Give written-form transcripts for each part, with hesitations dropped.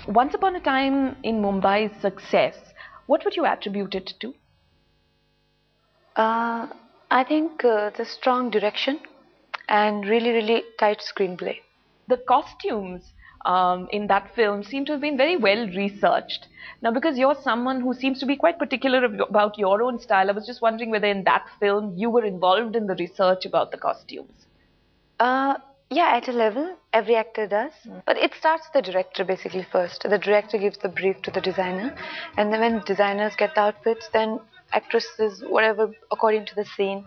Once upon a time in Mumbai's success, what would you attribute it to? Uh, I think the strong direction and really tight screenplay. The costumes in that film seem to have been very well researched. Now, because you're someone who seems to be quite particular about your own style, I was just wondering whether in that film you were involved in the research about the costumes. Uh, yeah, at a level, every actor does. But it starts with the director basically first. The director gives the brief to the designer, and then when designers get the outfits, then actresses, whatever, according to the scene,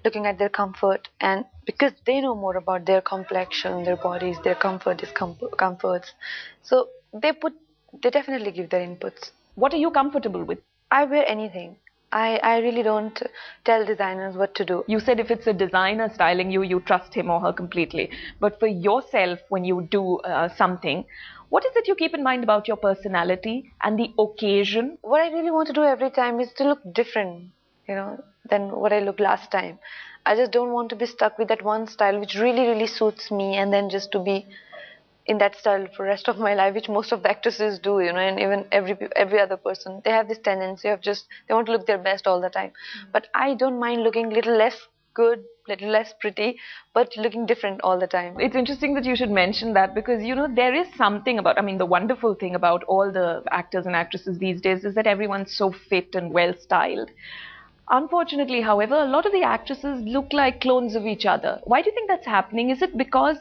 looking at their comfort, and because they know more about their complexion, their bodies, their comforts, so they definitely give their inputs. What are you comfortable with? I wear anything. I really don't tell designers what to do. You said if it's a designer styling you, you trust him or her completely. But for yourself, when you do something, what is it you keep in mind about your personality and the occasion? What I really want to do every time is to look different, than what I looked last time. I just don't want to be stuck with that one style which really suits me, and then just to be in that style for the rest of my life, which most of the actresses do, and even every other person, they have this tendency of just they want to look their best all the time. But I don't mind looking little less good, little less pretty, but looking different all the time. It's interesting that you should mention that because there is something about, I mean, the wonderful thing about all the actors and actresses these days is that everyone's so fit and well styled. Unfortunately, however, a lot of the actresses look like clones of each other. Why do you think that's happening? Is it because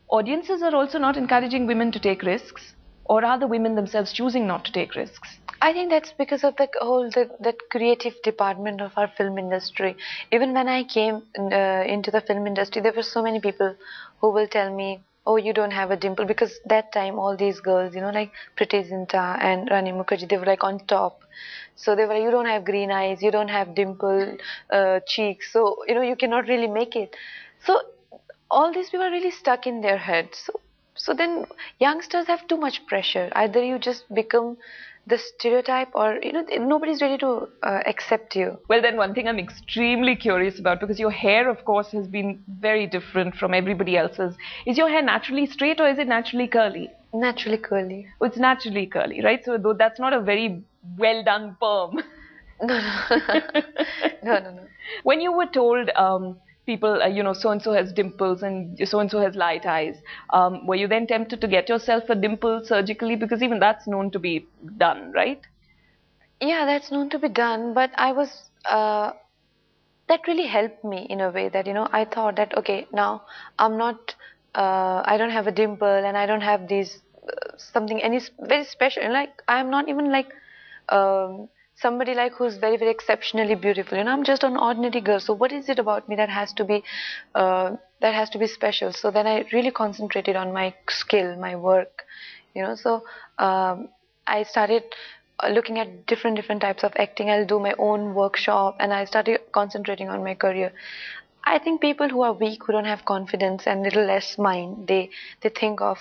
audiences are also not encouraging women to take risks, or are the women themselves choosing not to take risks? I think that's because of that creative department of our film industry. Even when I came into the film industry, there were so many people who will tell me, "Oh, you don't have a dimple," because that time all these girls, like Priti Zinta and Rani Mukherjee, they were like on top. So they were like, "You don't have green eyes, you don't have dimple cheeks, so you cannot really make it." So all these people are really stuck in their heads. So then youngsters have too much pressure. Either you just become the stereotype, or nobody's ready to accept you. Well, then one thing I'm extremely curious about, because your hair, of course, has been very different from everybody else's. Is your hair naturally straight or is it naturally curly? Naturally curly. Oh, it's naturally curly, right? So though that's not a very well done perm. No, no. No. When you were told people, so and so has dimples and so has light eyes, were you then tempted to get yourself a dimple surgically? Because even that's known to be done, right? Yeah, that's known to be done, but I was that really helped me in a way that I thought that okay, now I'm not I don't have a dimple, and I don't have these something any very special, like I'm not even like somebody like who's very exceptionally beautiful. I'm just an ordinary girl, so what is it about me that has to be special? So then I really concentrated on my skill, my work, so I started looking at different types of acting. I'll do my own workshop, and I started concentrating on my career. I think people who are weak, who don't have confidence and little less mind, they think of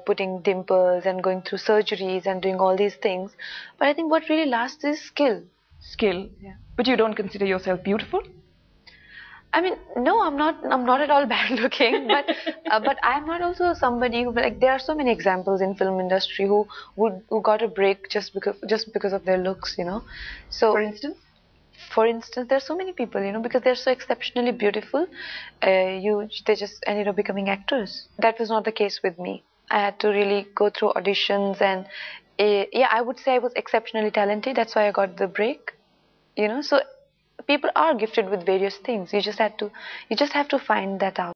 putting dimples and going through surgeries and doing all these things. But I think what really lasts is skill. Skill. Yeah. But you don't consider yourself beautiful? I mean, no, I'm not. I'm not at all bad looking, but I'm not also somebody who, like, there are so many examples in film industry who got a break just because of their looks. So for instance, there's so many people, because they're so exceptionally beautiful, they just ended up becoming actors. That was not the case with me. I had to really go through auditions, and yeah, I would say I was exceptionally talented. That's why I got the break. So people are gifted with various things. You just have to find that out.